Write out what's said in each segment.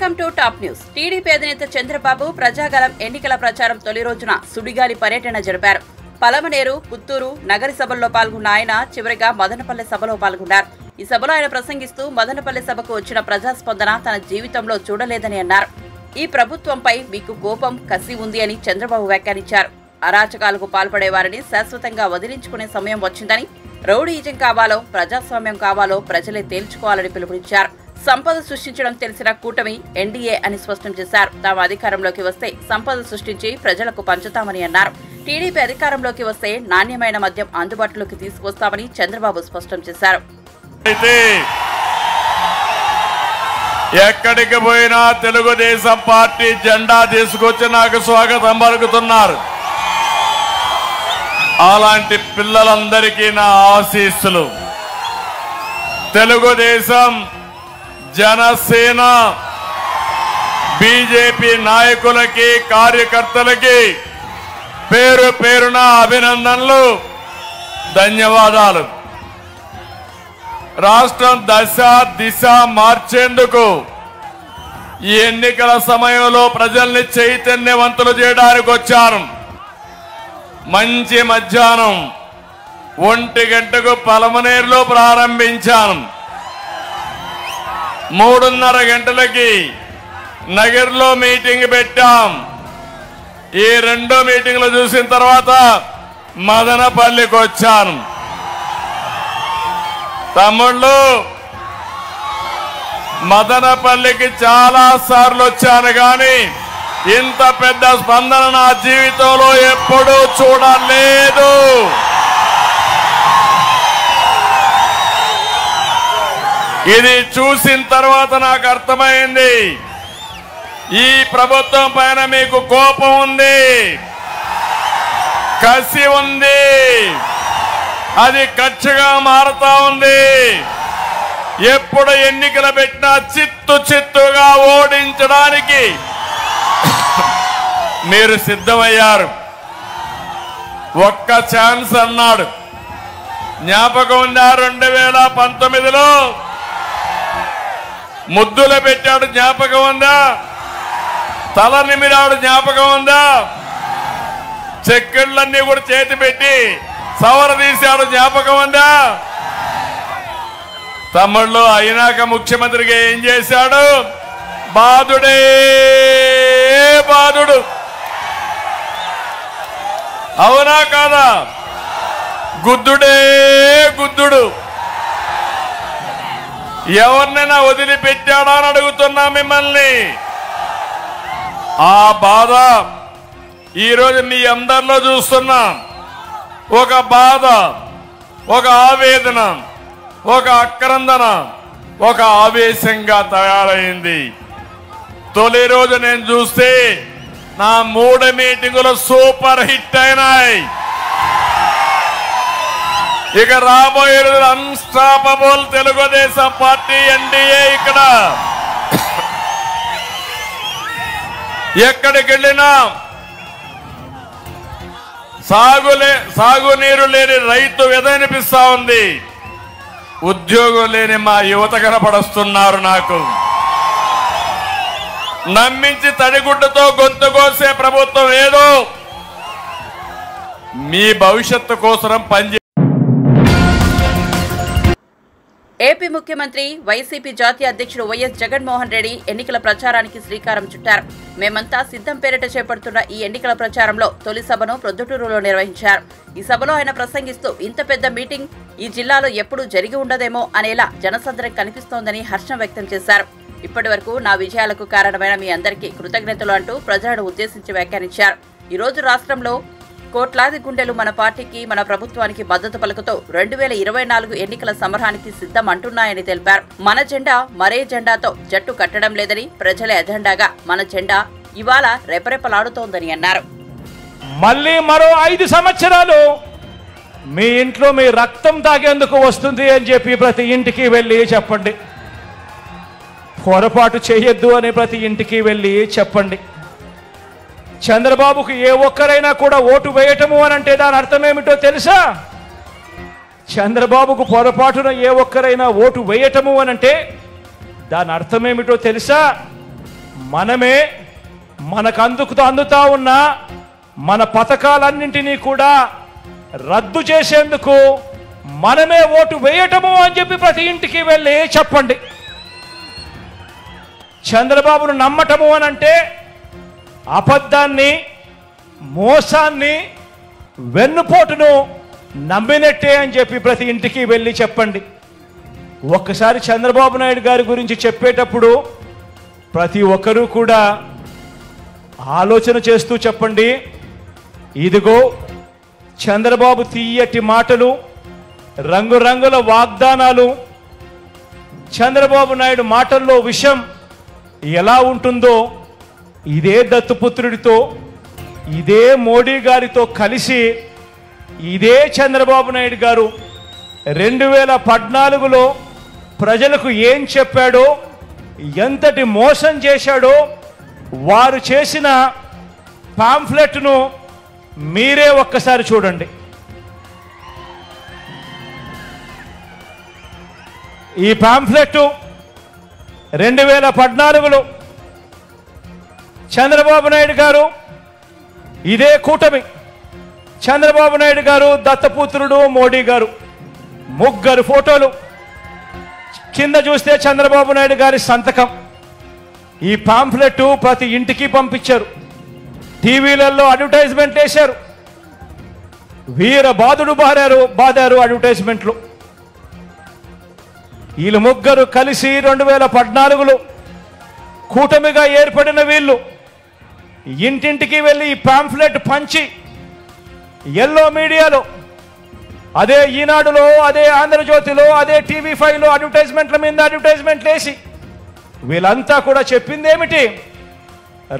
Welcome to top news. TDP అధినేత చంద్రబాబు ప్రజాగలం ఎన్నికల ప్రచారం తొలి రోజున సుడిగాలి పర్యటన జరిపారు. పలమనేరు, పుత్తూరు నగరి సభల్లో పాల్గొన్న ఆయన చివరిగా మదనపల్లె సభలో పాల్గొన్నారు. ఈ సభలో ఆయన ప్రసంగిస్తూ మదనపల్లె సభకు వచ్చిన ప్రజాస్పందన తన జీవితంలో చూడలేదని అన్నారు. ఈ ప్రభుత్వంపై మీకు కోపం, కసి ఉంది అని చంద్రబాబు వ్యాఖ్యానించారు. అరాచకాలకు పాల్పడేవారిని శాశ్వతంగా వదిలించుకునే సమయం వచ్చిందని, రౌడీయిజం కావాలో ప్రజాస్వామ్యం కావాలో ప్రజలే తేల్చుకోవాలని పిలుపునిచ్చారు. సంపద సృష్టించడం తెలిసిన కూటమి ఎన్డీఏ అని స్పష్టం చేశారు. తాము అధికారంలోకి వస్తే సంపద సృష్టించి ప్రజలకు పంచుతామని అన్నారు. టీడీపీ అధికారంలోకి వస్తే నాణ్యమైన మద్యం అందుబాటులోకి తీసుకొస్తామని చంద్రబాబు స్పష్టం చేశారు. ఎక్కడికి పోయినా తెలుగుదేశం పార్టీ జెండా తీసుకొచ్చి నాకు స్వాగతం పలుకుతున్నారు. అలాంటి పిల్లలందరికీ నా ఆశీస్సులు. తెలుగుదేశం, జనసేన, బీజేపీ నాయకులకి, కార్యకర్తలకి పేరు పేరున అభినందనలు, ధన్యవాదాలు. రాష్ట్రం దశ దిశ మార్చేందుకు ఈ ఎన్నికల సమయంలో ప్రజల్ని చైతన్యవంతులు చేయడానికి వచ్చాను. మంచి మధ్యాహ్నం 1 గంటకు పలమనేరులో ప్రారంభించాను. 3:30 గంటలకి నగర్లో మీటింగ్ పెట్టాం. ఈ 2 మీటింగ్లు చూసిన తర్వాత మదనపల్లికి వచ్చాను. తమ్ముళ్ళు, మదనపల్లికి చాలా సార్లు వచ్చాను కానీ ఇంత పెద్ద స్పందన నా జీవితంలో ఎప్పుడూ చూడలేదు. ఇది చూసిన తర్వాత నాకు అర్థమైంది, ఈ ప్రభుత్వం పైన మీకు కోపం ఉంది, కసి ఉంది, అది కక్షగా మారుతా ఉంది. ఎప్పుడు ఎన్నికలు పెట్టినా చిత్తుగా ఓడించడానికి మీరు సిద్ధమయ్యారు. ఒక్క ఛాన్స్ అన్నాడు, జ్ఞాపకం ఉందా? 2019లో ముద్దులు పెట్టాడు, జ్ఞాపకం ఉందా? తల నిమిరాడు, జ్ఞాపకం ఉందా? చెక్కళ్ళన్నీ కూడా చేతి పెట్టి సవర తీశాడు, జ్ఞాపకం ఉందా? తమ్ముళ్ళు, అయినాక ముఖ్యమంత్రిగా ఏం చేశాడు? బాధుడే బాధుడు, అవునా కాదా? గుద్దుడే గుద్దుడు. ఎవరినైనా వదిలిపెట్టాడా అని అడుగుతున్నా మిమ్మల్ని. ఆ బాధ ఈరోజు మీ అందరిలో చూస్తున్నా. ఒక బాధ, ఒక ఆవేదన, ఒక ఆక్రందన, ఒక ఆవేశంగా తయారైంది. తొలి రోజు నేను చూస్తే నా 3 మీటింగులు సూపర్ హిట్ అయినాయి. ఇక రాబోయే అన్స్టాపబుల్ తెలుగుదేశం పార్టీ ఎన్డీఏ ఇక్కడ ఎక్కడికి వెళ్ళినా సాగునీరు లేని రైతు వెదనిపిస్తా ఉంది. ఉద్యోగం లేని మా యువత కనపడుస్తున్నారు. నాకు నమ్మించి తడిగుడ్డతో గొంతు కోసే ప్రభుత్వం ఏదో మీ భవిష్యత్తు కోసం పనిచే. ఏపీ ముఖ్యమంత్రి, వైసీపీ జాతీయ అధ్యక్షుడు వైఎస్ జగన్మోహన్ రెడ్డి ఎన్నికల ప్రచారానికి శ్రీకారం చుట్టారు. మేమంతా సిద్ధం పేరిట చేపడుతున్న ఈ ఎన్నికల ప్రచారంలో తొలి సభను ప్రొద్దుటూరులో నిర్వహించారు. ఈ సభలో ఆయన ప్రసంగిస్తూ ఇంత పెద్ద మీటింగ్ ఈ జిల్లాలో ఎప్పుడూ జరిగి ఉండదేమో అనేలా జనసంద్రం కనిపిస్తోందని హర్షం వ్యక్తం చేశారు. ఇప్పటి వరకు నా విజయాలకు కారణమైన మీ అందరికీ కృతజ్ఞతలు అంటూ ప్రజలను ఉద్దేశించి వ్యాఖ్యానించారు. ఈ రోజు రాష్ట్రంలో కోట్లాది గుండెలు మన పార్టీకి, మన ప్రభుత్వానికి మద్దతు పలుకుతూ 2024 ఎన్నికల సమరానికి సిద్ధం అంటున్నాయని తెలిపారు. మన జెండా మరే జెండాతో జట్టు కట్టడం లేదని, ప్రజలే అజెండాగా మన జెండా ఇవాళ రెపరెపలాడుతోందని అన్నారు. మళ్ళీ మరో 5 సంవత్సరాలు మీ ఇంట్లో మీ రక్తం తాగేందుకు వస్తుంది అని చెప్పి ప్రతి ఇంటికి వెళ్ళి చెప్పండి. పొరపాటు చేయొద్దు అని ప్రతి ఇంటికి వెళ్ళి చెప్పండి. చంద్రబాబుకు ఏ ఒక్కరైనా కూడా ఓటు వేయటము అని అంటే దాని అర్థం ఏమిటో తెలుసా? చంద్రబాబుకు పొరపాటున ఏ ఒక్కరైనా ఓటు వేయటము అని అంటే దాని అర్థమేమిటో తెలుసా? మనమే మనకు అందుతా ఉన్న మన పథకాలన్నింటినీ కూడా రద్దు చేసేందుకు మనమే ఓటు వేయటము అని చెప్పి ప్రతి ఇంటికి వెళ్ళి చెప్పండి. చంద్రబాబును నమ్మటము అని అంటే అబద్ధాన్ని, మోసాన్ని, వెన్నుపోటును నమ్మినట్టే అని చెప్పి ప్రతి ఇంటికి వెళ్ళి చెప్పండి. ఒక్కసారి చంద్రబాబు నాయుడు గారి గురించి చెప్పేటప్పుడు ప్రతి ఒక్కరూ కూడా ఆలోచన చేస్తూ చెప్పండి. ఇదిగో చంద్రబాబు తీయటి మాటలు, రంగురంగుల వాగ్దానాలు, చంద్రబాబు నాయుడు మాటల్లో విషయం ఎలా ఉంటుందో ఇదే దత్తుపుత్రుడితో, ఇదే మోడీ గారితో కలిసి ఇదే చంద్రబాబు నాయుడు గారు 2014లో ప్రజలకు ఏం చెప్పాడో, ఎంతటి మోసం చేశాడో వారు చేసిన పాంఫ్లెట్ను మీరే ఒక్కసారి చూడండి. ఈ పాంఫ్లెట్ 2014లో చంద్రబాబు నాయుడు గారు, ఇదే కూటమి, చంద్రబాబు నాయుడు గారు, దత్తపుత్రుడు మోడీ గారు, ముగ్గురు ఫోటోలు, కింద చూస్తే చంద్రబాబు నాయుడు గారి సంతకం. ఈ పాంఫ్లెట్ ప్రతి ఇంటికి పంపించారు, టీవీలలో అడ్వర్టైజ్మెంట్ వేశారు, వీర బాధుడు బాదారు అడ్వర్టైజ్మెంట్లు. వీళ్ళు ముగ్గురు కలిసి 2014లో కూటమిగా ఏర్పడిన వీళ్ళు ఇంటింటికి వెళ్ళి ఈ పాంఫ్లెట్ పంచి ఎల్లో మీడియాలో, అదే ఈనాడులో, అదే ఆంధ్రజ్యోతిలో, అదే TV5లో అడ్వర్టైజ్మెంట్ల మీద అడ్వర్టైజ్మెంట్లు వేసి వీళ్ళంతా కూడా చెప్పింది ఏమిటి?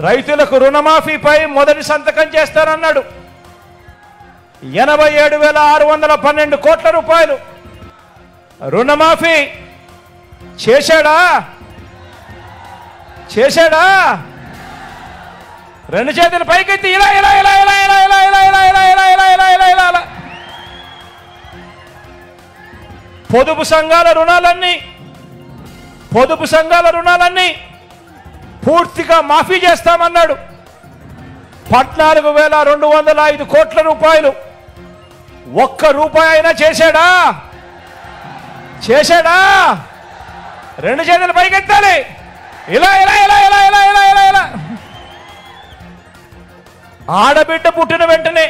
రైతులకు రుణమాఫీపై మొదటి సంతకం చేస్తారన్నాడు. 87,612 కోట్ల రూపాయలు రుణమాఫీ చేశాడా? రెండు చేతులు పైకెత్తి ఇలా ఇలా ఇలా ఇలా ఇలా ఇలా ఇలా ఇలా ఇలా ఇలా ఇలా ఇలా ఇలా ఇలా ఇలా. పొదుపు సంఘాల రుణాలన్నీ పూర్తిగా మాఫీ చేస్తామన్నాడు. 14,205 కోట్ల రూపాయలు. ఒక్క రూపాయి అయినా చేశాడా? రెండు చేతులు పైకెత్తాలి. ఇలా ఇలా ఇలా ఇలా ఇలా ఇలా ఇలా ఇలా. ఆడబిడ్డ పుట్టిన వెంటనే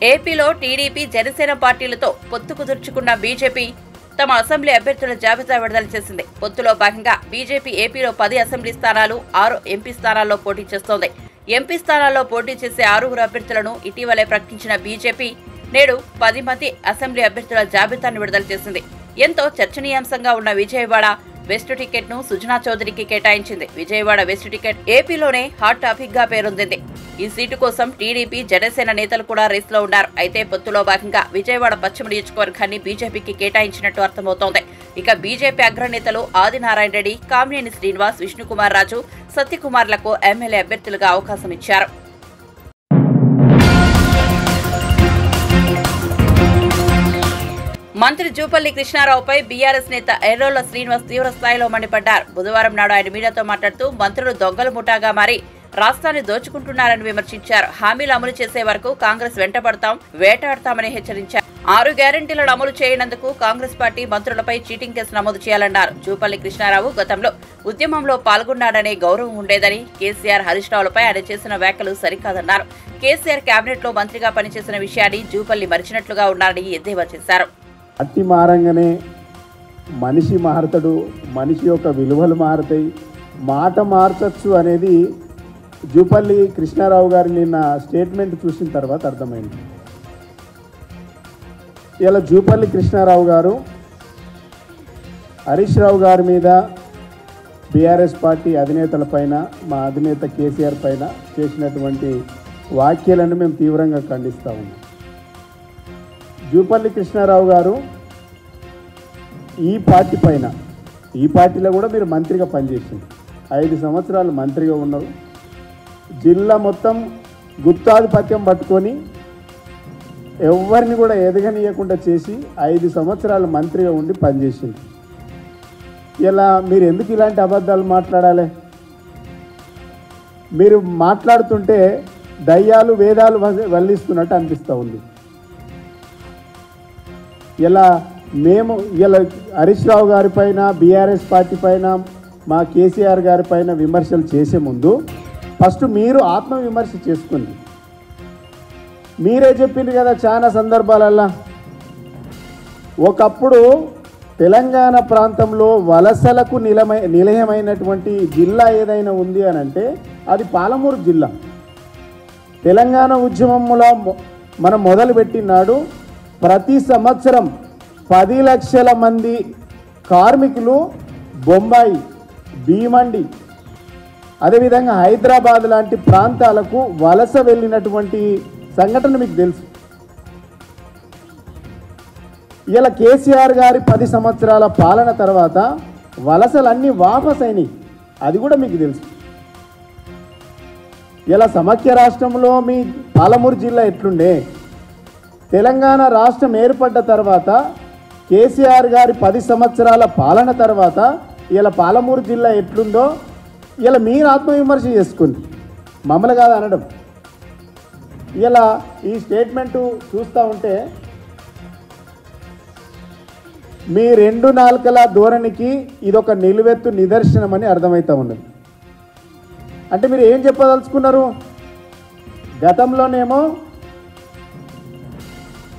ఏపీలో టీడీపీ, జనసేన పార్టీలతో పొత్తు కుదుర్చుకున్న బీజేపీ తమ అసెంబ్లీ అభ్యర్థుల జాబితా విడుదల చేసింది. పొత్తులో భాగంగా బీజేపీ ఏపీలో 10 అసెంబ్లీ స్థానాలు, 6 ఎంపీ స్థానాల్లో పోటీ చేస్తోంది. ఎంపీ స్థానాల్లో పోటీ చేసే 6 అభ్యర్థులను ఇటీవలే ప్రకటించిన బీజేపీ నేడు 10 మంది అసెంబ్లీ అభ్యర్థుల జాబితాను విడుదల చేసింది. ఎంతో చర్చనీయాంశంగా ఉన్న విజయవాడ వెస్ట్ టికెట్ ను సుజనా చౌదరికి కేటాయించింది. విజయవాడ వెస్ట్ టికెట్ ఏపీలోనే హాట్ టాపిక్ గా పేరొందింది. ఈ సీటు కోసం టీడీపీ, జనసేన నేతలు కూడా రేసులో ఉన్నారు. అయితే పొత్తులో భాగంగా విజయవాడ పశ్చిమ నియోజకవర్గాన్ని బీజేపీకి కేటాయించినట్టు అర్థమవుతోంది. ఇక బీజేపీ అగ్రనేతలు ఆదినారాయణ రెడ్డి, కామినేని శ్రీనివాస్, విష్ణుకుమార్ రాజు, సత్యకుమార్లకు ఎమ్మెల్యే అభ్యర్థులుగా అవకాశం ఇచ్చారు. మంత్రి జూపల్లి కృష్ణారావుపై బీఆర్ఎస్ నేత ఎర్రోళ్ల శ్రీనివాస్ తీవ్రస్థాయిలో మండిపడ్డారు. బుధవారం నాడు ఆయన మీడియాతో మాట్లాడుతూ మంత్రులు దొంగల ముఠాగా మారి రాష్ట్రాన్ని దోచుకుంటున్నారని విమర్శించారు. హామీలు అమలు చేసే వరకు కాంగ్రెస్ వెంటబడతాం, వేటాడతామని హెచ్చరించారు. 6 గ్యారంటీలను అమలు చేయనందుకు కాంగ్రెస్ పార్టీ మంత్రులపై చీటింగ్ కేసు నమోదు చేయాలన్నారు. జూపల్లి కృష్ణారావు గతంలో ఉద్యమంలో పాల్గొన్నాడనే గౌరవం ఉండేదని, కేసీఆర్, హరీష్ రావులపై ఆయన చేసిన వ్యాఖ్యలు సరికాదన్నారు. కేసీఆర్ కేబినెట్ లో మంత్రిగా పనిచేసిన విషయాన్ని జూపల్లి మరిచినట్లుగా ఉన్నారని ఎద్దేవా చేశారు. అతి మారంగానే మనిషి మారతాడు, మనిషి యొక్క విలువలు మారుతాయి, మాట మార్చచ్చు అనేది జూపల్లి కృష్ణారావు గారి నిన్న స్టేట్మెంట్ చూసిన తర్వాత అర్థమైంది. ఇలా జూపల్లి కృష్ణారావు గారు హరీష్ రావు గారి మీద, బీఆర్ఎస్ పార్టీ అధినేతల పైన, మా అధినేత కేసీఆర్ పైన చేసినటువంటి వ్యాఖ్యలను మేము తీవ్రంగా ఖండిస్తూ ఉన్నాం. జూపల్లి కృష్ణారావు గారు ఈ పార్టీ పైన, ఈ పార్టీలో కూడా మీరు మంత్రిగా పనిచేసింది, 5 సంవత్సరాలు మంత్రిగా ఉన్నారు. జిల్లా మొత్తం గుత్తాధిపత్యం పట్టుకొని ఎవరిని కూడా ఎదగనీయకుండా చేసి 5 సంవత్సరాలు మంత్రిగా ఉండి పనిచేసింది. ఇలా మీరు ఎందుకు ఇలాంటి అబద్ధాలు మాట్లాడాలి? మీరు మాట్లాడుతుంటే దయ్యాలు వేదాలు వల్లిస్తున్నట్టు అనిపిస్తూ ఉంది. ఇలా మేము ఇలా హరీష్ రావు గారి పైన, బీఆర్ఎస్ పార్టీ పైన, మా కేసీఆర్ గారి పైన విమర్శలు చేసే ముందు ఫస్ట్ మీరు ఆత్మవిమర్శ చేసుకోండి. మీరే చెప్పింది కదా చాలా సందర్భాలల్లో, ఒకప్పుడు తెలంగాణ ప్రాంతంలో వలసలకు నిలయమైనటువంటి జిల్లా ఏదైనా ఉంది అని అంటే అది పాలమూరు జిల్లా. తెలంగాణ ఉద్యమంలో మనం మొదలుపెట్టినాడు ప్రతి సంవత్సరం 10 లక్షల మంది కార్మికులు బొంబాయి, భీమండి, అదేవిధంగా హైదరాబాద్ లాంటి ప్రాంతాలకు వలస వెళ్ళినటువంటి సంఘటన మీకు తెలుసు. ఇలా కేసీఆర్ గారి 10 సంవత్సరాల పాలన తర్వాత వలసలన్నీ వాపస్ అయినాయి, అది కూడా మీకు తెలుసు. ఇలా సమైక్య రాష్ట్రంలో మీ పాలమూరు జిల్లా ఎట్లుండే, తెలంగాణ రాష్ట్రం ఏర్పడ్డ తర్వాత కేసీఆర్ గారి 10 సంవత్సరాల పాలన తర్వాత ఇలా పాలమూరు జిల్లా ఎట్లుందో ఇలా మీరు ఆత్మవిమర్శ చేసుకోండి, మమ్మల్ని కాదు అనడం. ఇలా ఈ స్టేట్మెంటు చూస్తూ ఉంటే మీ 2 నాలుకల ధోరణికి ఇదొక నిలువెత్తు నిదర్శనమని అర్థమవుతూ ఉన్నది. అంటే మీరు ఏం చెప్పదలుచుకున్నారు? గతంలోనేమో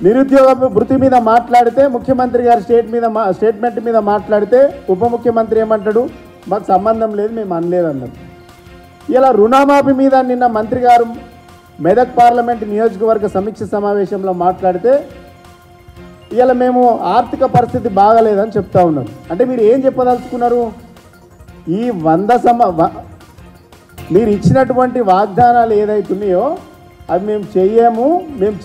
నిరుద్యోగ భృతి మీద మాట్లాడితే ముఖ్యమంత్రి గారి స్టేట్మెంట్ మీద మాట్లాడితే ఉప ముఖ్యమంత్రి ఏమంటాడు, మాకు సంబంధం లేదు, మేము అనలేదన్నారు. ఇలా రుణమాఫీ మీద నిన్న మంత్రి గారు మెదక్ పార్లమెంట్ నియోజకవర్గ సమీక్ష సమావేశంలో మాట్లాడితే ఇలా మేము ఆర్థిక పరిస్థితి బాగలేదని చెప్తా ఉన్నాం. అంటే మీరు ఏం చెప్పదలుచుకున్నారు? ఈ మీరు ఇచ్చినటువంటి వాగ్దానాలు ఏదైతున్నాయో అవి మేము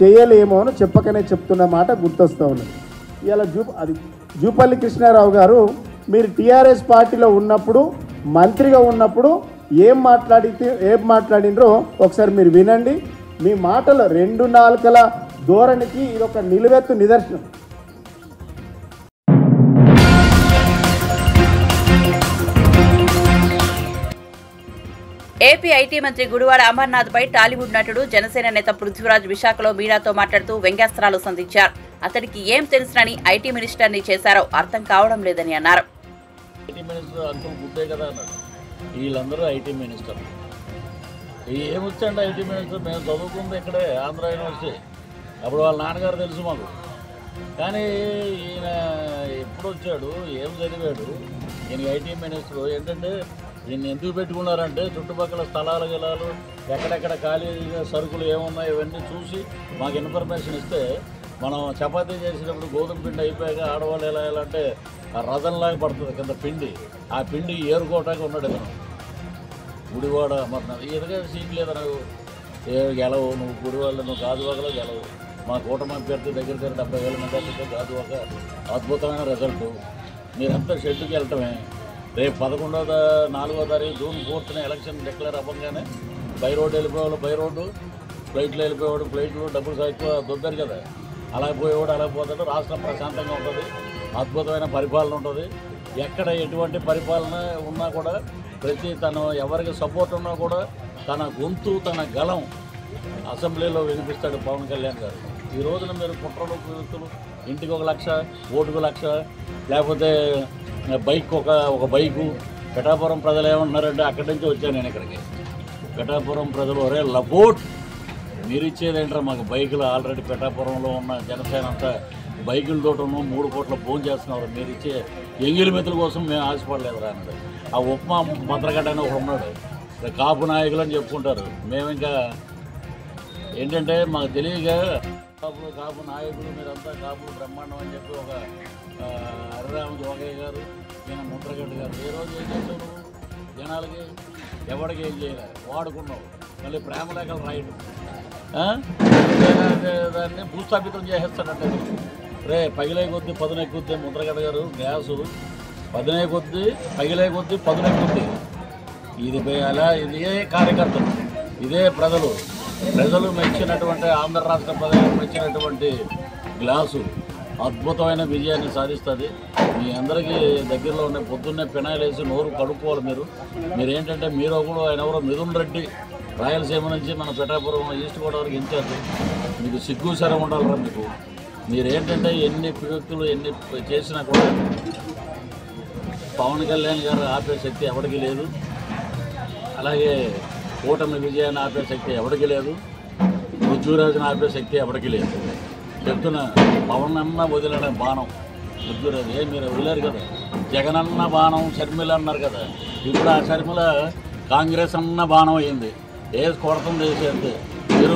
చేయలేమో అని చెప్పకనే చెప్తున్న మాట గుర్తొస్తూ ఉన్నది. ఇలా జూపల్లి కృష్ణారావు గారు మీరు టీఆర్ఎస్ పార్టీలో ఉన్నప్పుడు, మంత్రిగా ఉన్నప్పుడు ఏం మాట్లాడినరో ఒకసారి మీరు వినండి. మీ మాటలు 2 నాలుకల ధోరణికి ఇదొక నిలువెత్తు నిదర్శనం. ఏపీ ఐటీ మంత్రి గుడివాడ అమర్నాథ్ పై టాలీవుడ్ నటుడు జనసేన నేత పృథ్వీరాజ్ విశాఖలో మీడియాతో మాట్లాడుతూ వ్యంగ్యాస్త్రాలు సంధించారు. అతడికి ఏం తెలుసునని ఐటీ మినిస్టర్ని చేశారో అర్థం కావడం లేదని అన్నారు. వీళ్ళందరూ ఐటీ మినిస్టర్ ఏమొచ్చండి? ఐటీ మినిస్టర్ మేము చదువుకుంది ఇక్కడే ఆంధ్ర యూనివర్సిటీ, అప్పుడు వాళ్ళ నాన్నగారు తెలుసు మాకు. కానీ ఈయన ఎప్పుడు వచ్చాడు, ఏం చదివాడు? ఈయన ఐటీ మినిస్టర్ ఏంటంటే ఈయన ఎందుకు పెట్టుకున్నారంటే చుట్టుపక్కల స్థలాలు గిలాలు ఎక్కడెక్కడ ఖాళీ సరుకులు ఏమున్నాయి ఇవన్నీ చూసి మాకు ఇన్ఫర్మేషన్ ఇస్తే మనం చపాతీ చేసేటప్పుడు గోధుమ పిండి అయిపోయాక ఆడవాళ్ళు ఎలా అంటే ఆ రథంలాగా పడుతుంది కింద పిండి, ఆ పిండి ఏరుకోవటానికి ఉన్నాడు ఇతను. గుడివాడ అమర్నాథ్ ఎదుగా సీట్ లేదా నువ్వు గెలవు, నువ్వు గుడివాళ్ళు నువ్వు గాజువాకలో గెలవు. మా కూటమి అభ్యర్థి దగ్గర 70,000 మెజార్టీతో గాజువాక అద్భుతమైన రిజల్ట్. మీరంతా షెడ్యూల్కి వెళ్ళటమే. రేపు 4వ తారీఖు జూన్ 4th ఎలక్షన్ డిక్లేర్ అవ్వగానే బై రోడ్డు వెళ్ళిపోయేవాళ్ళు బై రోడ్డు, ఫ్లైట్లో వెళ్ళిపోయేవాడు ఫ్లైట్లు, డబ్బులు ఎక్కువ దొబ్బారు కదా, అలా పోయేవాడు అలా పోతాడు. రాష్ట్రం ప్రశాంతంగా ఉంటుంది, అద్భుతమైన పరిపాలన ఉంటుంది. ఎక్కడ ఎటువంటి పరిపాలన ఉన్నా కూడా తను ఎవరికి సపోర్ట్ ఉన్నా కూడా తన గొంతు తన గలం అసెంబ్లీలో వినిపిస్తాడు పవన్ కళ్యాణ్ గారు. ఈ రోజున మీరు కుట్రలు వ్యక్తులు ఇంటికి 1 లక్ష, ఓటుకు 1 లక్ష, లేకపోతే బైక్ ఒక బైకు. పిఠాపురం ప్రజలు ఏమంటున్నారంటే అక్కడి నుంచి వచ్చాను నేను ఇక్కడికి. పిఠాపురం ప్రజలు ఒరే లపోట్ మీరు ఇచ్చేది ఏంట్రా మాకు బైకులు? ఆల్రెడీ పిఠాపురంలో ఉన్న జనసేన అంతా బైకులతోటను 3 కోట్ల ఫోన్ చేస్తున్నారు. మీరు ఇచ్చే ఎంగిలి మెతుల కోసం మేము ఆశపడలేదురా అన్నాడు. ఆ ఉప్మా భద్రగడ్డ అని ఒకడు ఉన్నాడు, కాపు నాయకులు అని చెప్పుకుంటారు. మేము ఇంకా ఏంటంటే మాకు తెలియక కాపు నాయకులు మీరంతా కాపులు బ్రహ్మాండం అని చెప్పి ఒక హరిరామ జోగయ్య గారు, ఈయన ముద్రగడ్డ గారు ఏ రోజు ఏం చేసావు నువ్వు జనాలకి? ఎవరికి ఏం చేయలే, వాడుకున్నావు. మళ్ళీ ప్రేమలేఖలు రాయడం, దాన్ని భూస్థాపితం చేసేస్తాడంటే రే పగిలే కొద్దీ పదునెక్కుద్ది. ముద్రగడ్డ గారు గ్యాసు పదునే కొద్దీ పగిలే కొద్దీ పదునెక్కుద్ది. ఇది అలా ఇదే కార్యకర్తలు, ఇదే ప్రజలు ప్రజలు మెచ్చినటువంటి ఆంధ్ర రాష్ట్ర ప్రజలు మెచ్చినటువంటి గ్లాసు అద్భుతమైన విజయాన్ని సాధిస్తుంది. మీ అందరికీ దగ్గరలో ఉండే పొద్దున్నే పినాయిల్ వేసి నోరు కడుక్కోవాలి. మీరు ఏంటంటే మీరు కూడా ఆయన ఎవరో మిథున్ రెడ్డి రాయలసీమ నుంచి మన పిఠాపురం ఈస్ట్ గోదావరికి ఇన్ఛార్జ్. మీకు సిగ్గు శరం ఉండాలరా మీకు. మీరేంటంటే ఎన్ని వ్యక్తులు ఎన్ని చేసినా కూడా పవన్ కళ్యాణ్ గారు ఆపే శక్తి ఎవరికి లేదు. అలాగే కూటమి విజయాన్ని ఆపే శక్తి ఎవరికి లేదు. పృథ్వీరాజుని ఆపే శక్తి ఎవరికి లేదు. చెప్తున్న పవన్ అన్న వదిలిన బాణం పృథ్వీరాజు మీరు వదిలేరు కదా. జగన్ అన్న బాణం షర్మిల అన్నారు కదా. ఇప్పుడు ఆ షర్మిల కాంగ్రెస్ అన్న బాణం అయ్యింది. వేసి కొడతం చేసేది.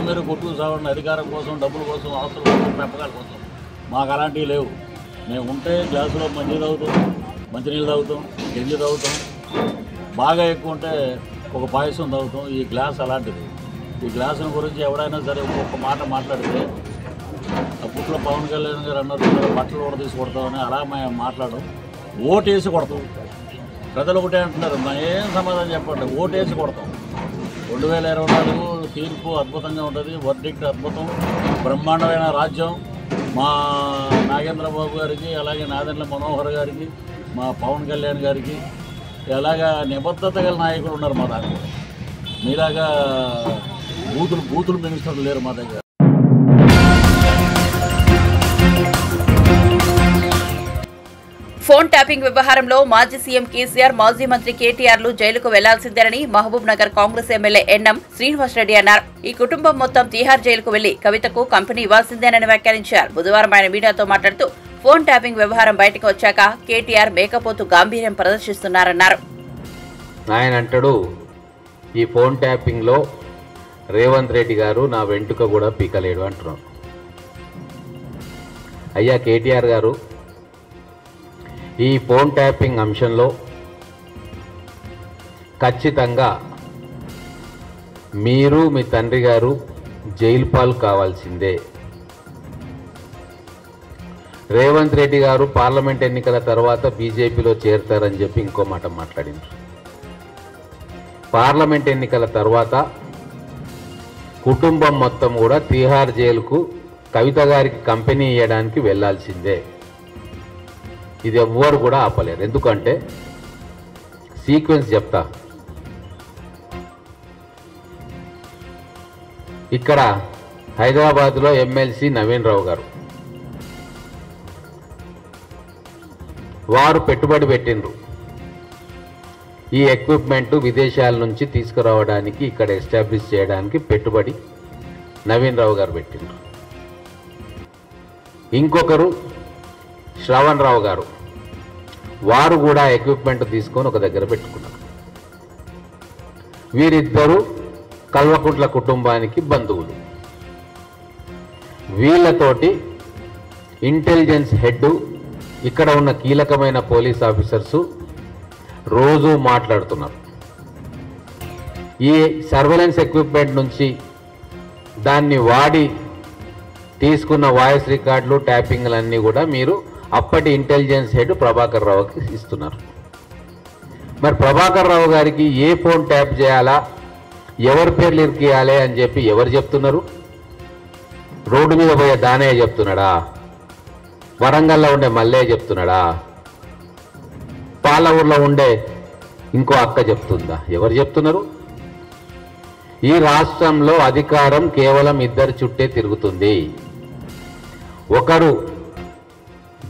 మీరు కొట్టుకు సాగండి అధికారం కోసం, డబ్బుల కోసం, ఆస్తుల కోసం, పెంపకాల కోసం. మాకు అలాంటివి లేవు. మేము ఉంటే గ్లాసులో మంచినీళ్ళు తాగుతాం, గంజి తాగుతాం. బాగా ఎక్కువ ఉంటే ఒక పాయసం తాగుతాం. ఈ గ్లాస్ అలాంటిది. ఈ గ్లాసుల గురించి ఎవడైనా సరే ఒక్కొక్క మాట మాట్లాడితే అప్పట్లో పవన్ కళ్యాణ్ గారు అన్నారు బట్టలు కూడా తీసి కొడతామని. అలా మేము మాట్లాడడం. ఓటేసి కొడతాం. ప్రజలు ఒకటే అంటున్నారు. ఏం సమాధానం చెప్పండి. ఓటేసి కొడతాం. 2024 తీర్పు అద్భుతంగా ఉంటుంది. వర్డిక్ట్ అద్భుతం. బ్రహ్మాండమైన రాజ్యం మా నాగేంద్రబాబు గారికి, అలాగే నాదెండ్ల మనోహర్ గారికి, మా పవన్ కళ్యాణ్ గారికి అలాగా నిబద్ధత గల నాయకులు ఉన్నారు మా దగ్గర. మీలాగా బూతులు మినిస్టర్లు లేరు మా దగ్గర. ఫోన్ ట్యాపింగ్ వ్యవహారంలో మాజీ సీఎం కేసీఆర్, మాజీ మంత్రి కేటీఆర్లు జైలుకు వెళ్లాల్సిందేనని మహబూబ్ నగర్ కాంగ్రెస్ ఎమ్మెల్యే ఎన్ఎం శ్రీనివాసరెడ్డి అన్నారు. ఈ కుటుంబం మొత్తం తీహార్ జైలుకు వెళ్లి కవితకు కంపెనీ ఇవ్వాల్సిందేనని వ్యాఖ్యానించారు. బుధవారం ఆయన మీడియాతో మాట్లాడుతూ ఫోన్ ట్యాపింగ్ వ్యవహారం బయటకు వచ్చాక కేటీఆర్ మేకపోతు గాంభీర్యం ప్రదర్శిస్తున్నారన్నారు. ఆయన అంటాడు ఈ ఫోన్ ట్యాపింగ్లో రేవంత్ రెడ్డి గారు నా వెంట్రుక కూడా పీకలేడు అంటున్నారు. అయ్యా కేటీఆర్ గారు, ఈ ఫోన్ ట్యాపింగ్ అంశంలో ఖచ్చితంగా మీరు మీ తండ్రి గారు జైలు పాలు కావాల్సిందే. రేవంత్ రెడ్డి గారు పార్లమెంట్ ఎన్నికల తర్వాత బీజేపీలో చేరతారని చెప్పి ఇంకో మాట మాట్లాడింది. పార్లమెంట్ ఎన్నికల తర్వాత కుటుంబం మొత్తం కూడా తీహార్ జైలుకు కవిత గారికి కంపెనీ ఇవ్వడానికి వెళ్లాల్సిందే. ఇది ఎవ్వరు కూడా ఆపలేరు. ఎందుకంటే సీక్వెన్స్ చెప్తా. ఇక్కడ హైదరాబాద్లో ఎమ్మెల్సీ నవీన్ రావు గారు వారు పెట్టుబడి పెట్టిండ్రు. ఈ ఎక్విప్మెంట్ విదేశాల నుంచి తీసుకురావడానికి, ఇక్కడ ఎస్టాబ్లిష్ చేయడానికి పెట్టుబడి నవీన్ రావు గారు పెట్టిండ్రు. ఇంకొకరు శ్రవణ్ రావు గారు, వారు కూడా ఎక్విప్మెంట్ తీసుకొని ఒక దగ్గర పెట్టుకున్నారు. వీరిద్దరూ కల్వకుంట్ల కుటుంబానికి బంధువులు. వీళ్ళతోటి ఇంటెలిజెన్స్ హెడ్, ఇక్కడ ఉన్న కీలకమైన పోలీస్ ఆఫీసర్సు రోజు మాట్లాడుతున్నారు. ఈ సర్వేలెన్స్ ఎక్విప్మెంట్ నుంచి దాన్ని వాడి తీసుకున్న వాయిస్ రికార్డులు, ట్యాపింగ్లన్నీ కూడా మీరు అప్పటి ఇంటెలిజెన్స్ హెడ్ ప్రభాకర్ రావుకి ఇస్తున్నారు. మరి ప్రభాకర్ రావు గారికి ఏ ఫోన్ ట్యాప్ చేయాలా, ఎవరి పేర్లు ఇరికియాలి అని చెప్పి ఎవరు చెప్తున్నారు? రోడ్డు మీద పోయే దానయ్య చెప్తున్నాడా? వరంగల్లో ఉండే మల్లయ్య చెప్తున్నాడా? పాలఊరులో ఉండే ఇంకో అక్క చెప్తుందా? ఎవరు చెప్తున్నారు? ఈ రాష్ట్రంలో అధికారం కేవలం ఇద్దరి చుట్టే తిరుగుతుంది. ఒకరు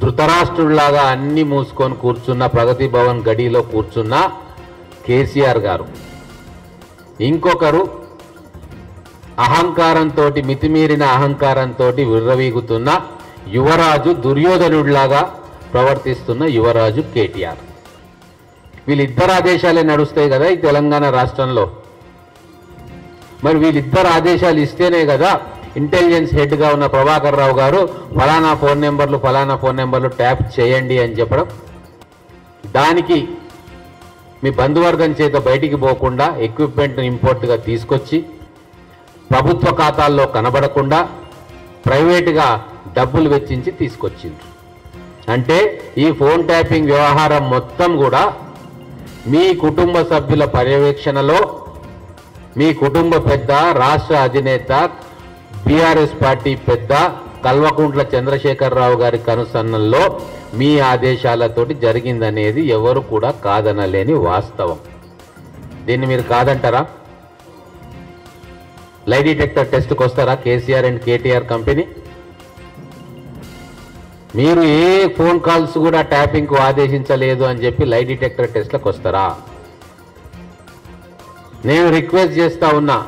ధృతరాష్ట్రుడిలాగా అన్ని మూసుకొని కూర్చున్న ప్రగతి భవన్ గడిలో కూర్చున్న కేసీఆర్ గారు, ఇంకొకరు అహంకారంతో, మితిమీరిన అహంకారంతో విర్రవీగుతున్న యువరాజు, దుర్యోధనుడిలాగా ప్రవర్తిస్తున్న యువరాజు కేటీఆర్. వీళ్ళిద్దరు ఆదేశాలే నడుస్తాయి కదా ఈ తెలంగాణ రాష్ట్రంలో. మరి వీళ్ళిద్దరు ఆదేశాలు ఇస్తేనే కదా ఇంటెలిజెన్స్ హెడ్గా ఉన్న ప్రభాకర్ రావు గారు ఫలానా ఫోన్ నెంబర్లు ట్యాప్ చేయండి అని చెప్పడం. దానికి మీ బంధువర్గం చేత బయటికి పోకుండా ఎక్విప్మెంట్ ఇంపోర్ట్గా తీసుకొచ్చి ప్రభుత్వ ఖాతాల్లో కనబడకుండా ప్రైవేటుగా డబ్బులు వెచ్చించి తీసుకొచ్చింది. అంటే ఈ ఫోన్ ట్యాపింగ్ వ్యవహారం మొత్తం కూడా మీ కుటుంబ సభ్యుల పర్యవేక్షణలో మీ కుటుంబ పెద్ద, రాష్ట్ర అధినేత, బీఆర్ఎస్ పార్టీ పెద్ద కల్వకుంట్ల చంద్రశేఖరరావు గారి కనుసన్నల్లో మీ ఆదేశాలతోటి జరిగిందనేది ఎవరు కూడా కాదనలేని వాస్తవం. దీన్ని మీరు కాదంటారా? లై డిటెక్టర్ టెస్ట్కి వస్తారా కేసీఆర్ అండ్ కేటీఆర్ కంపెనీ? మీరు ఏ ఫోన్ కాల్స్ కూడా ట్యాపింగ్కు ఆదేశించలేదు అని చెప్పి లై డిటెక్టర్ టెస్ట్లకు వస్తారా? నేను రిక్వెస్ట్ చేస్తా ఉన్నా,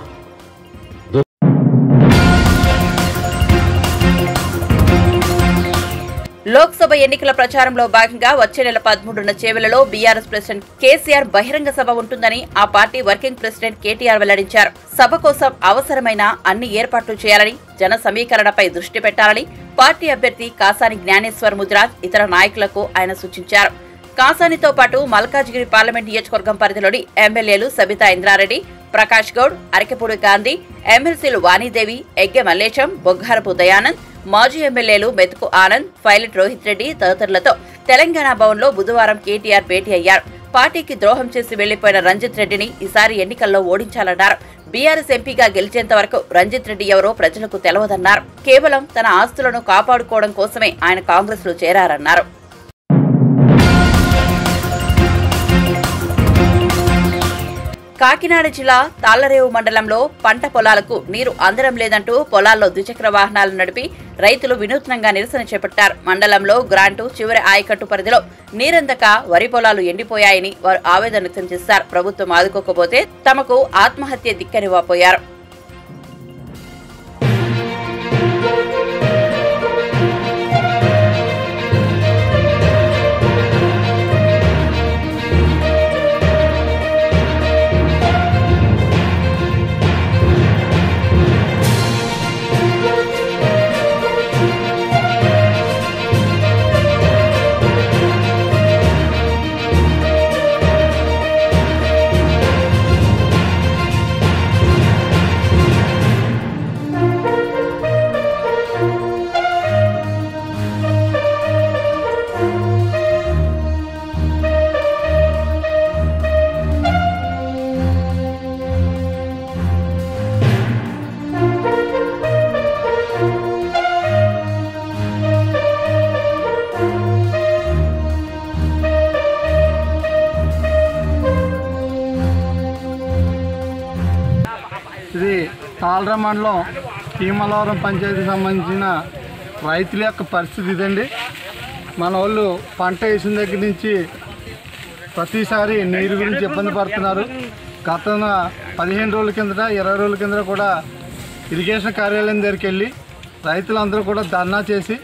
లోక్సభ ఎన్నికల ప్రచారంలో భాగంగా వచ్చే నెల 13న చేవెళ్లలో బీఆర్ఎస్ ప్రెసిడెంట్ కేసీఆర్ బహిరంగ సభ ఉంటుందని ఆ పార్టీ వర్కింగ్ ప్రెసిడెంట్ కేటీఆర్ వెల్లడించారు. సభ కోసం అవసరమైన అన్ని ఏర్పాట్లు చేయాలని, జన సమీకరణపై దృష్టి పెట్టాలని పార్టీ అభ్యర్థి కాసాని జ్ఞానేశ్వర్ ముదిరాజ్ ఇతర నాయకులకు ఆయన సూచించారు. కాసానితో పాటు మల్కాజ్గిరి పార్లమెంట్ నియోజకవర్గం పరిధిలోని ఎమ్మెల్యేలు సబితా ఇంద్రారెడ్డి, ప్రకాష్ గౌడ్, అరకెపూడి గాంధీ, ఎమ్మెల్సీలు వాణీదేవి, ఎగ్గె మల్లేశం, బొగ్గారపు దయానంద్, మాజీ ఎమ్మెల్యేలు మెతుకు ఆనంద్, పైలట్ రోహిత్ రెడ్డి తదితరులతో తెలంగాణ భవన్లో బుధవారం కేటీఆర్ భేటీ అయ్యారు. పార్టీకి ద్రోహం చేసి వెళ్లిపోయిన రంజిత్ రెడ్డిని ఈసారి ఎన్నికల్లో ఓడించాలన్నారు. బీఆర్ఎస్ ఎంపీగా గెలిచేంత వరకు రంజిత్ రెడ్డి ఎవరో ప్రజలకు తెలవదన్నారు. కేవలం తన ఆస్తులను కాపాడుకోవడం కోసమే ఆయన కాంగ్రెస్ లో చేరారన్నారు. కాకినాడ జిల్లా తాళ్లరేవు మండలంలో పంట పొలాలకు నీరు అందడం లేదంటూ పొలాల్లో ద్విచక్ర వాహనాలు నడిపి రైతులు వినూత్నంగా నిరసన చేపట్టారు. మండలంలో గ్రాంటు చివరి ఆయకట్టు పరిధిలో నీరందక వరి పొలాలు ఎండిపోయాయని వారు ఆవేదన వ్యక్తం చేశారు. ప్రభుత్వం ఆదుకోకపోతే తమకు ఆత్మహత్య దిక్కని వాపోయారు. ఇది తాళ్లరేవు మండలం భీమలవరం పంచాయతీకి సంబంధించిన రైతుల యొక్క పరిస్థితి ఇదండి. మన వాళ్ళు పంట వేసిన దగ్గర నుంచి ప్రతిసారి నీరు గురించి ఇబ్బంది పడుతున్నారు. గత 15 రోజుల కిందట 20 రోజుల కిందట కూడా ఇరిగేషన్ కార్యాలయం దగ్గరికి వెళ్ళి రైతులందరూ కూడా ధర్నా చేసి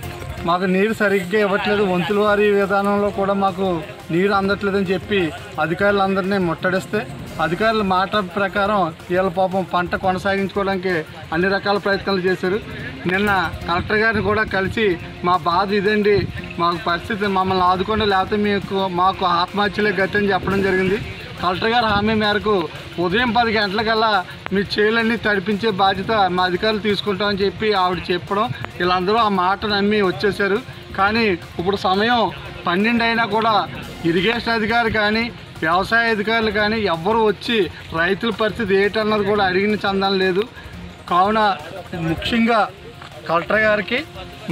మాకు నీరు సరిగ్గా ఇవ్వట్లేదు, వంతుల వారి విధానంలో కూడా మాకు నీరు అందట్లేదని చెప్పి అధికారులందరినీ ముట్టడిస్తే అధికారుల మాట ప్రకారం వీళ్ళ పాపం పంట కొనసాగించుకోవడానికి అన్ని రకాల ప్రయత్నాలు చేశారు. నిన్న కలెక్టర్ గారిని కూడా కలిసి మా బాధ ఇదండి, మాకు పరిస్థితి మమ్మల్ని ఆదుకోండి లేకపోతే మాకు ఆత్మహత్యలే గతి అని చెప్పడం జరిగింది. కలెక్టర్ గారు హామీ మేరకు ఉదయం 10 గంటలకల్లా మీ చేలన్నీ తడిపించే బాధ్యత మా అధికారులు తీసుకుంటామని చెప్పి ఆవిడ చెప్పడం వీళ్ళందరూ ఆ మాట నమ్మి వచ్చేసారు. కానీ ఇప్పుడు సమయం 12 అయినా కూడా ఇరిగేషన్ అధికారి కానీ వ్యవసాయ అధికారులు కానీ ఎవ్వరూ వచ్చి రైతుల పరిస్థితి ఏంటన్నది కూడా అడిగిన చందం లేదు. కావున ముఖ్యంగా కలెక్టర్ గారికి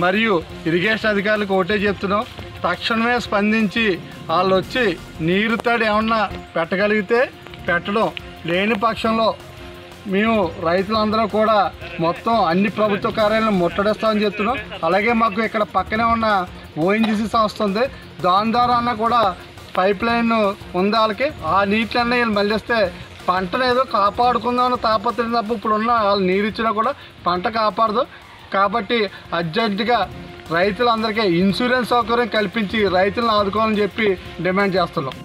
మరియు ఇరిగేషన్ అధికారులకు ఒకటే చెప్తున్నాం, తక్షణమే స్పందించి వాళ్ళు వచ్చి నీరు తడి ఏమన్నా పెట్టగలిగితే పెట్టడం, లేని పక్షంలో మేము రైతులందరూ కూడా మొత్తం అన్ని ప్రభుత్వ కార్యాలయాలను ముట్టడిస్తామని చెప్తున్నాం. అలాగే మాకు ఇక్కడ పక్కనే ఉన్న ఓఎన్జీసీ సంస్థ ఉంది, దాని ద్వారా అన్నా కూడా పైప్ లైన్ ఉంది వాళ్ళకి, ఆ నీటిలన్నీ వీళ్ళు మళ్ళిస్తే పంటను ఏదో కాపాడుకుందామని తాపత్రయం తప్ప ఇప్పుడున్న వాళ్ళు నీరు ఇచ్చినా కూడా పంట కాపాడదు. కాబట్టి అర్జెంటుగా రైతులందరికీ ఇన్సూరెన్స్ సౌకర్యం కల్పించి రైతులను ఆదుకోవాలని చెప్పి డిమాండ్ చేస్తున్నాం.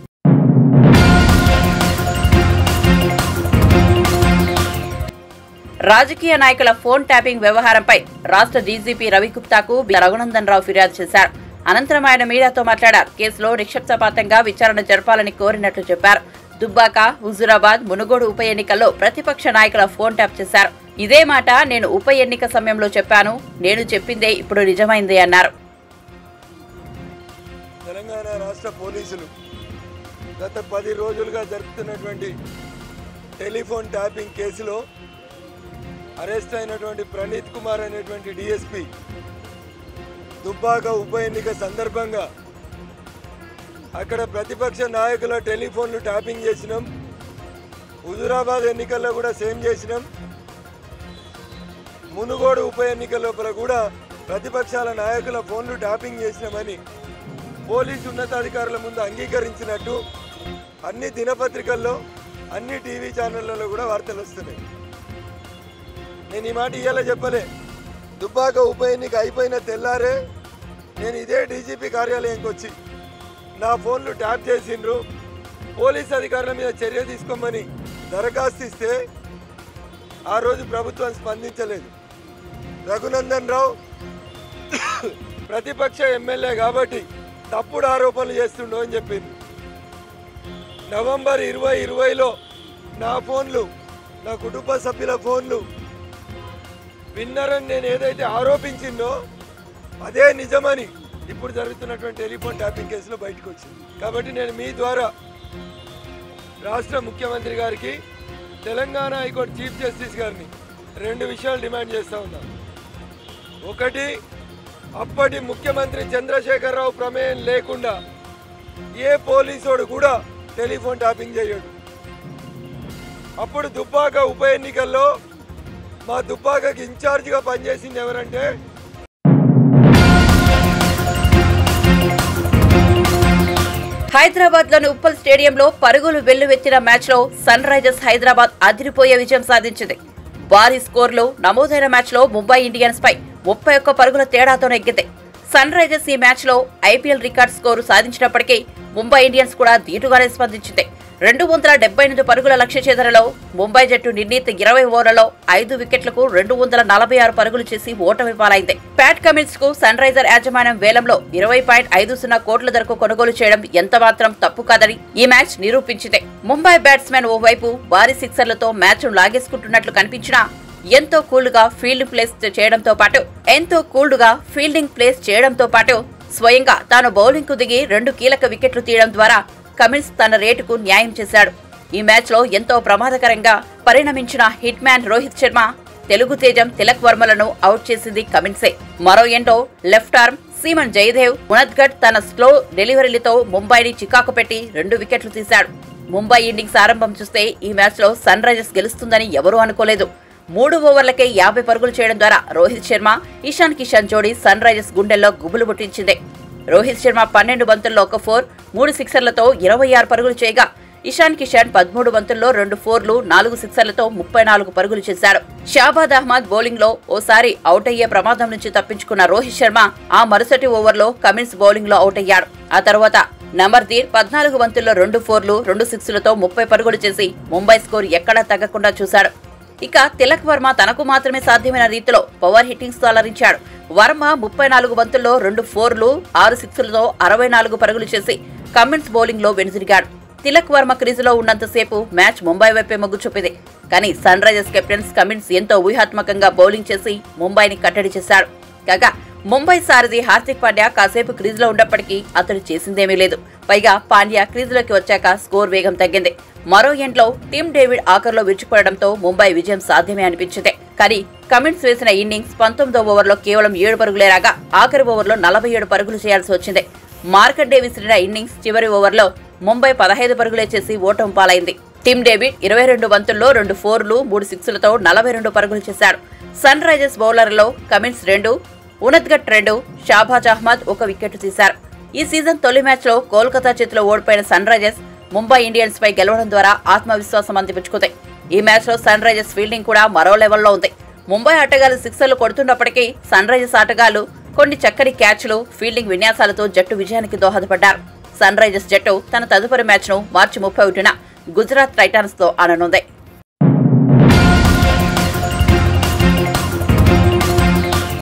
రాజకీయ నాయకుల ఫోన్ ట్యాపింగ్ వ్యవహారంపై రాష్ట్ర డీజీపీ రవిగుప్తాకు రఘునందన్ రావు ఫిర్యాదు చేశారు. అనంతరం ఆయన మీడియాతో మాట్లాడారు. కేసులో నిక్షిప్తపాతంగా విచారణ జరపాలని కోరినట్లు చెప్పారు. దుబ్బాక, హుజూరాబాద్, మునుగోడు ఉప ఎన్నికల్లో ప్రతిపక్ష నాయకుల ఫోన్ ట్యాప్ చేశారు. ఇదే మాట నేను ఉప ఎన్నిక సమయంలో చెప్పాను, నేను చెప్పిందే ఇప్పుడు నిజమైంది అన్నారు. తెలంగాణ రాష్ట్ర పోలీసులు గత 10 రోజులుగా జరుపుతున్నటువంటి టెలిఫోన్ ట్యాపింగ్ కేసులో అరెస్ట్ అయినటువంటి ప్రణీత్ కుమార్ అనేటువంటి డిఎస్పీ దుబ్బాక ఉప ఎన్నిక సందర్భంగా అక్కడ ప్రతిపక్ష నాయకుల టెలిఫోన్లు ట్యాపింగ్ చేసినాం. హుజూరాబాద్ ఎన్నికల్లో కూడా సేమ్ చేసినాం. మునుగోడు ఉప ఎన్నిక లోపల కూడా ప్రతిపక్షాల నాయకుల ఫోన్లు ట్యాపింగ్ చేసినామని పోలీసు ఉన్నతాధికారుల ముందు అంగీకరించినట్టు అన్ని దినపత్రికల్లో అన్ని టీవీ ఛానళ్లలో కూడా వార్తలు వస్తున్నాయి. నేను ఈ మాట ఇయ్యాల చెప్పలే. దుబ్బాక ఉప ఎన్నిక అయిపోయిన తెల్లారే నేను ఇదే డీజీపీ కార్యాలయంకి వచ్చి నా ఫోన్లు ట్యాప్ చేసిండ్రు, పోలీస్ అధికారుల మీద చర్య తీసుకోమని దరఖాస్తు ఇస్తే ఆ రోజు ప్రభుత్వం స్పందించలేదు. రఘునందన్ రావు ప్రతిపక్ష ఎమ్మెల్యే కాబట్టి తప్పుడు ఆరోపణలు చేస్తుండో అని చెప్పింది. నవంబర్ 2020లో నా ఫోన్లు, నా కుటుంబ సభ్యుల ఫోన్లు విన్నరని నేను ఏదైతే ఆరోపించిందో అదే నిజమని ఇప్పుడు జరుగుతున్నటువంటి టెలిఫోన్ ట్యాపింగ్ కేసులో బయటకు వచ్చింది. కాబట్టి నేను మీ ద్వారా రాష్ట్ర ముఖ్యమంత్రి గారికి, తెలంగాణ హైకోర్టు చీఫ్ జస్టిస్ గారిని 2 విషయాలు డిమాండ్ చేస్తూ ఉన్నాను. ఒకటి, అప్పటి ముఖ్యమంత్రి చంద్రశేఖరరావు ప్రమేయం లేకుండా ఏ పోలీసోడు కూడా టెలిఫోన్ ట్యాపింగ్ చేయడు. అప్పుడు దుబ్బాక ఉప ఎన్నికల్లో మా దుబ్బాకకి ఇన్ఛార్జిగా పనిచేసింది ఎవరంటే హైదరాబాద్ లోని ఉప్పల్ స్టేడియంలో పరుగులు వెల్లువెత్తిన మ్యాచ్ లో సన్ రైజర్స్ హైదరాబాద్ అదిరిపోయే విజయం సాధించింది. భారీ స్కోర్లు నమోదైన మ్యాచ్ లో ముంబై ఇండియన్స్ పై 31 పరుగుల తేడాతో నెగ్గింది. సన్ రైజర్స్ ఈ మ్యాచ్ లో ఐపీఎల్ రికార్డ్ స్కోరు సాధించినప్పటికీ ముంబై ఇండియన్స్ కూడా ధీటుగానే స్పందించింది. 278 పరుగుల లక్ష్య ఛేదనలో ముంబై జట్టు నిర్ణీత 20 ఓవర్లలో 5 వికెట్లకు 246 పరుగులు చేసి ఓటమి పాలైంది. ప్యాట్ కమిన్స్ కు సన్ రైజర్ యాజమాన్యం వేలంలో 20.50 కోట్ల ధరకు కొనుగోలు చేయడం ఎంతమాత్రం తప్పు కాదని ఈ మ్యాచ్ నిరూపించింది. ముంబై బ్యాట్స్మెన్ ఓవైపు భారీ సిక్సర్లతో మ్యాచ్ ను లాగేసుకుంటున్నట్లు కనిపించినా ఎంతో కూల్డ్ గా ఫీల్డింగ్ ప్లేస్ చేయడంతో పాటు స్వయంగా తాను బౌలింగ్ కు దిగి 2 కీలక వికెట్లు తీయడం ద్వారా కమిన్స్ తన రేటుకు న్యాయం చేశాడు. ఈ మ్యాచ్ లో ఎంతో ప్రమాదకరంగా పరిణమించిన హిట్ మ్యాన్ రోహిత్ శర్మ, తెలుగు తేజం తిలక్ వర్మలను అవుట్ చేసింది కమిన్సే. మరో ఎండో left arm seamer Jaydev Unadkat తన స్లో డెలివరీలతో ముంబైని చికాకు పెట్టి 2 వికెట్లు తీశాడు. ముంబై ఇన్నింగ్స్ ఆరంభం చూస్తే ఈ మ్యాచ్ లో సన్ రైజర్స్ గెలుస్తుందని ఎవరూ అనుకోలేదు. 3 ఓవర్లకే 50 పరుగులు చేయడం ద్వారా రోహిత్ శర్మ, ఇషాన్ కిషన్ జోడీ సన్ రైజర్స్ గుండెల్లో గుబులు పుట్టించింది. రోహిత్ శర్మ 12 బంతుల్లో 1 4, 3 సిక్సర్లతో 26 పరుగులు చేయగా ఇషాన్ కిషన్ 13 బంతుల్లో 2 4లు, 4 సిక్సర్లతో 34 పరుగులు చేశాడు. షాబాద్ అహ్మద్ బౌలింగ్ లో ఓసారి అవుట్ అయ్యే ప్రమాదం నుంచి తప్పించుకున్న రోహిత్ శర్మ ఆ మరుసటి ఓవర్లో కమిన్స్ బౌలింగ్ లో అవుట్ అయ్యాడు. ఆ తర్వాత నమర్దీర్ 14 బంతుల్లో 2 4లు, 2 6లతో 30 పరుగులు చేసి ముంబై స్కోర్ ఎక్కడా తగ్గకుండా చూశాడు. ఇక తిలక్ వర్మ తనకు మాత్రమే సాధ్యమైన రీతిలో పవర్ హిట్టింగ్స్ తో అలరించాడు. వర్మ 34 బంతుల్లో 2 4లు, 6 6లతో 64 పరుగులు చేసి కమిన్స్ బౌలింగ్ లో వెనుదిరిగాడు. తిలక్ వర్మ క్రీజులో ఉన్నంతసేపు మ్యాచ్ ముంబై వైపే మొగ్గు చూపింది. కానీ సన్ రైజర్స్ కెప్టెన్ కమిన్స్ ఎంతో వ్యూహాత్మకంగా బౌలింగ్ చేసి ముంబైని కట్టడి చేశాడు. కాగా ముంబై సారథి హార్దిక్ పాండ్యా కాసేపు క్రీజులో ఉన్నప్పటికీ అతడు చేసిందేమీ లేదు. పైగా పాండ్యా క్రీజులోకి వచ్చాక స్కోర్ వేగం తగ్గింది. మరో ఎండ్లో టీమ్ డేవిడ్ ఆఖర్లో విరుచుకుపడడంతో ముంబై విజయం సాధ్యమే అనిపించింది. కానీ కమిన్స్ వేసిన ఇన్నింగ్స్ 19వ ఓవర్లో కేవలం 7 పరుగులే రాగా ఆఖరి ఓవర్లో 47 పరుగులు చేయాల్సి వచ్చింది. మార్కండే విసిరిన ఇన్నింగ్స్ చివరి ఓవర్లో ముంబై 15 పరుగులే చేసి ఓటమి పాలైంది. టీమ్ డేవిడ్ 22 బంతుల్లో 2 4లు, 3 6లతో 42 పరుగులు చేశాడు. సన్ రైజర్స్ బౌలర్లలో కమిన్స్ 2, ఉనద్గఢ్ 2, షాబాజ్ అహ్మద్ 1 వికెట్ తీశారు. ఈ సీజన్ తొలి మ్యాచ్ లో కోల్కతా చేతిలో ఓడిపోయిన సన్ రైజర్స్ ముంబై ఇండియన్స్ పై గెలవడం ద్వారా ఆత్మవిశ్వాసం అందిపుచ్చుకుంది. ఈ మ్యాచ్ లో సన్ రైజర్స్ ఫీల్డింగ్ కూడా మరో లెవెల్లో ఉంది. ముంబై ఆటగాళ్లు సిక్సర్లు కొడుతున్నప్పటికీ సన్ రైజర్స్ ఆటగాళ్లు కొన్ని చక్కని క్యాచ్లు, ఫీల్డింగ్ విన్యాసాలతో జట్టు విజయానికి దోహదపడ్డారు. సన్ రైజర్స్ జట్టు తన తదుపరి మ్యాచ్ ను మార్చి 31న గుజరాత్ టైటాన్స్ తో ఆడనుంది.